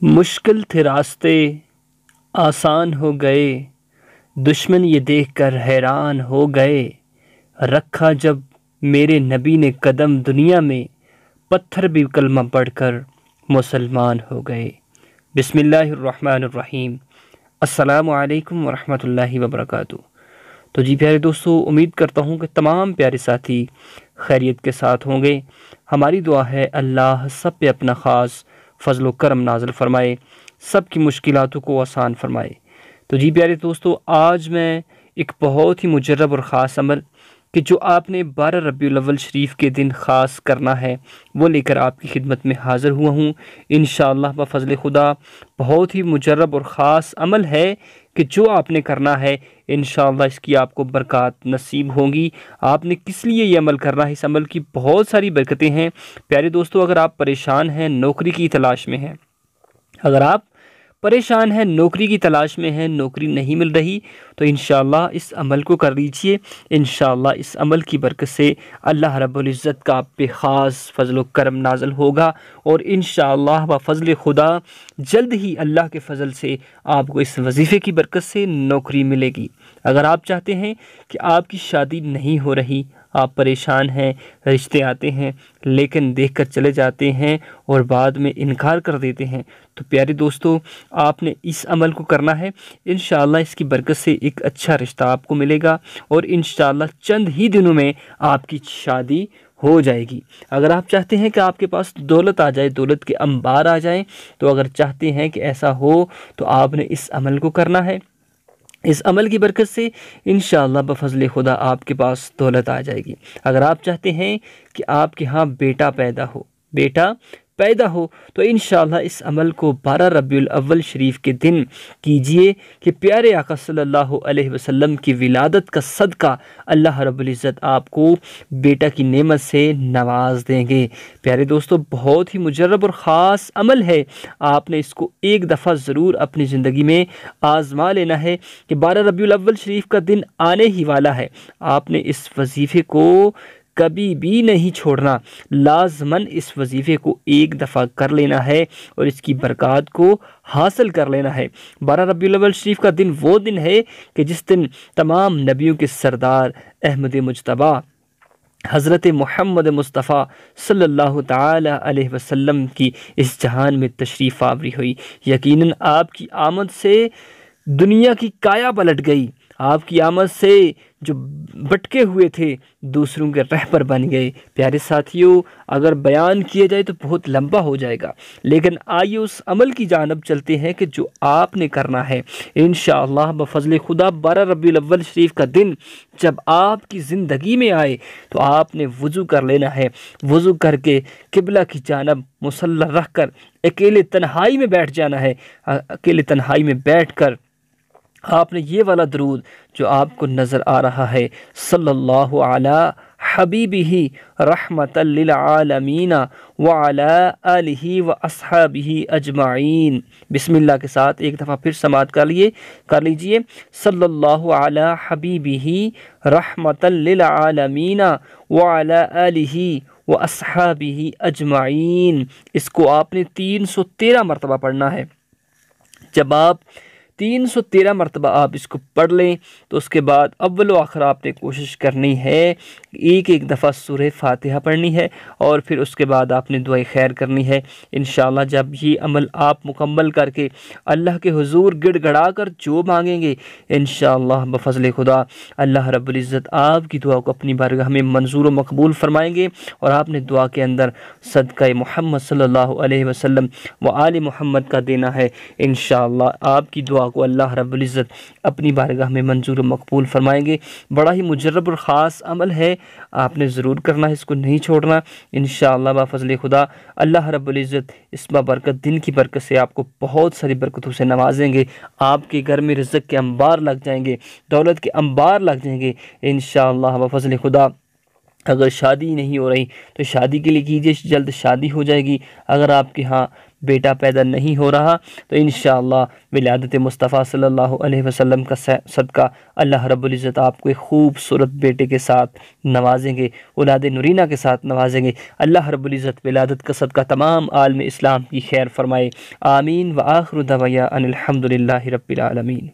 मुश्किल थे रास्ते आसान हो गए, दुश्मन ये देखकर हैरान हो गए। रखा जब मेरे नबी ने कदम दुनिया में, पत्थर भी कलमा पढ़कर मुसलमान हो गए। बिस्मिल्लाहिर्रहमानिर्रहीम। अस्सलामु अलैकुम वरहमतुल्लाहि वबरकातुहू। तो जी प्यारे दोस्तों, उम्मीद करता हूँ कि तमाम प्यारे साथी खैरियत के साथ होंगे। हमारी दुआ है अल्लाह सब पे अपना ख़ास फ़ज़ल व करम नाज़िल फ़रमाए, सब की मुश्किलातों को आसान फ़रमाए। तो जी प्यारे दोस्तों, आज मैं एक बहुत ही मुजर्रब और ख़ास अमल कि जो आपने 12 रबीउल अव्वल शरीफ के दिन ख़ास करना है, वो लेकर आपकी खिदमत में हाज़िर हुआ हूँ। इंशाअल्लाह बफ़ज़ल खुदा बहुत ही मुजर्रब और ख़ास अमल है कि जो आपने करना है, इंशाअल्लाह इसकी आपको बरक़ात नसीब होंगी। आपने किस लिए ये अमल करना है, इस अमल की बहुत सारी बरकतें हैं। प्यारे दोस्तों, अगर आप परेशान हैं, नौकरी की तलाश में हैं, अगर आप परेशान हैं, नौकरी की तलाश में हैं, नौकरी नहीं मिल रही, तो इंशाअल्लाह इस अमल को कर लीजिए। इंशाअल्लाह इस अमल की बरकत से अल्लाह रब्बुल इज़्ज़त का आप पे ख़ास फ़ज़ल व करम नाज़िल होगा और इंशाअल्लाह बफ़ज़ल खुदा जल्द ही अल्लाह के फ़ज़ल से आपको इस वजीफ़े की बरकत से नौकरी मिलेगी। अगर आप चाहते हैं कि आपकी शादी नहीं हो रही, आप परेशान हैं, रिश्ते आते हैं लेकिन देखकर चले जाते हैं और बाद में इनकार कर देते हैं, तो प्यारे दोस्तों, आपने इस अमल को करना है। इंशाअल्लाह इसकी बरकत से एक अच्छा रिश्ता आपको मिलेगा और इंशाअल्लाह चंद ही दिनों में आपकी शादी हो जाएगी। अगर आप चाहते हैं कि आपके पास दौलत आ जाए, दौलत के अंबार आ जाएं, तो अगर चाहते हैं कि ऐसा हो, तो आपने इस अमल को करना है। इस अमल की बरकत से इंशाअल्लाह बफ़ज़ल खुदा आपके पास दौलत आ जाएगी। अगर आप चाहते हैं कि आपके यहाँ बेटा पैदा हो, तो इंशाअल्लाह इस अमल को 12 रबीउल अव्वल शरीफ के दिन कीजिए कि प्यारे आका सल्लल्लाहु अलैहि वसल्लम की विलादत का सदका अल्लाह रब्बुल इज़्ज़त आपको बेटा की नेमत से नवाज देंगे। प्यारे दोस्तों, बहुत ही मुजर्रब और ख़ास अमल है। आपने इसको एक दफ़ा ज़रूर अपनी ज़िंदगी में आज़मा लेना है कि 12 रबीउल अव्वल शरीफ का दिन आने ही वाला है। आपने इस वजीफ़े को कभी भी नहीं छोड़ना, लाज़मन इस वजीफ़े को एक दफ़ा कर लेना है और इसकी बरक़ात को हासिल कर लेना है। 12 रबीउल अव्वल शरीफ का दिन वो दिन है कि जिस दिन तमाम नबियों के सरदार अहमद मुज्तबा हज़रत मोहम्मद मुस्तफ़ा सल्लल्लाहु ताला अलैहि वसल्लम की इस जहान में तशरीफ़ आवरी हुई। यकीनन आपकी आमद से दुनिया की काया पलट गई। आपकी आमद से जो भटके हुए थे दूसरों के रहबर बन गए। प्यारे साथियों, अगर बयान किया जाए तो बहुत लंबा हो जाएगा, लेकिन आइए उस अमल की जानब चलते हैं कि जो आपने करना है। इंशाअल्लाह बफ़ज़ल खुदा 12 रबीउल अव्वल शरीफ का दिन जब आपकी ज़िंदगी में आए, तो आपने वज़ू कर लेना है। वज़ू करके किबला की जानब मुसल्ला रख कर अकेले तन्हाई में बैठ जाना है। अकेले तन्हाई में बैठ कर आपने ये वाला दरूद जो आपको नज़र आ रहा है, सल्लल्लाहु अला हबीबिही रहमतल लिल आलमीना व अला आलिही व अस्हाबिही अजमाइन, बिस्मिल्लाह के साथ एक दफ़ा फिर समात कर लीजिए। सल्लल्लाहु अला हबीबिही रहमतल लिल आलमीना व अला आलिही व अस्हाबिही अजमाइन। इसको आपने 313 मरतबा पढ़ना है। जब आप 313 मरतबा आप इसको पढ़ लें, तो उसके बाद अव्वल व आखिर आपने कोशिश करनी है, एक एक दफ़ा सूरह फातिहा पढ़नी है और फिर उसके बाद आपने दुआ खैर करनी है। इंशाअल्लाह जब ये अमल आप मुकम्मल करके अल्लाह के हुजूर गिड़गड़ा कर जो मांगेंगे, इंशाअल्लाह बफ़ज़ल खुदा अल्लाह रब्बुल इज़्ज़त आपकी दुआ को अपनी बारगाह में मंजूर व मकबूल फरमाएंगे। और आपने दुआ के अंदर सदका मोहम्मद सल्लल्लाहु अलैहि वसल्लम व आले मोहम्मद का देना है। इंशाअल्लाह आपकी दुआ को अल्लाह रब्बुल इज़्ज़त अपनी बारगाह में मंजूर मकबूल फरमाएंगे। बड़ा ही मुजर्रब और ख़ास अमल है, आपने ज़रूर करना है, इसको नहीं छोड़ना। इंशाअल्लाह बाफ़ज़ल खुदा अल्लाह रब्बुल इज़्ज़त इस बरकत दिन की बरकत से आपको बहुत सारी बरकतों से नवाजेंगे। आपके घर में रिज़्क़ के अंबार लग जाएंगे, दौलत के अंबार लग जाएंगे इंशाअल्लाह बाफ़ज़ल खुदा। अगर शादी नहीं हो रही तो शादी के लिए कीजिए, जल्द शादी हो जाएगी। अगर आपके यहाँ बेटा पैदा नहीं हो रहा तो इंशाअल्लाह विलादत मुस्तफ़ा सल्लल्लाहु अलैहि वसल्लम का सदका अल्लाह रब्बुल इज़्ज़त आपको एक खूबसूरत बेटे के साथ नवाजेंगे, औलाद नूरीना के साथ नवाजेंगे। अल्लाह रब्बुल इज़्ज़त विलादत का सदका तमाम आलम इस्लाम की खैर फरमाए। आमीन व आखिरु दवाया अनिल हम्दुलिल्लाहि रब्बिल आलमीन।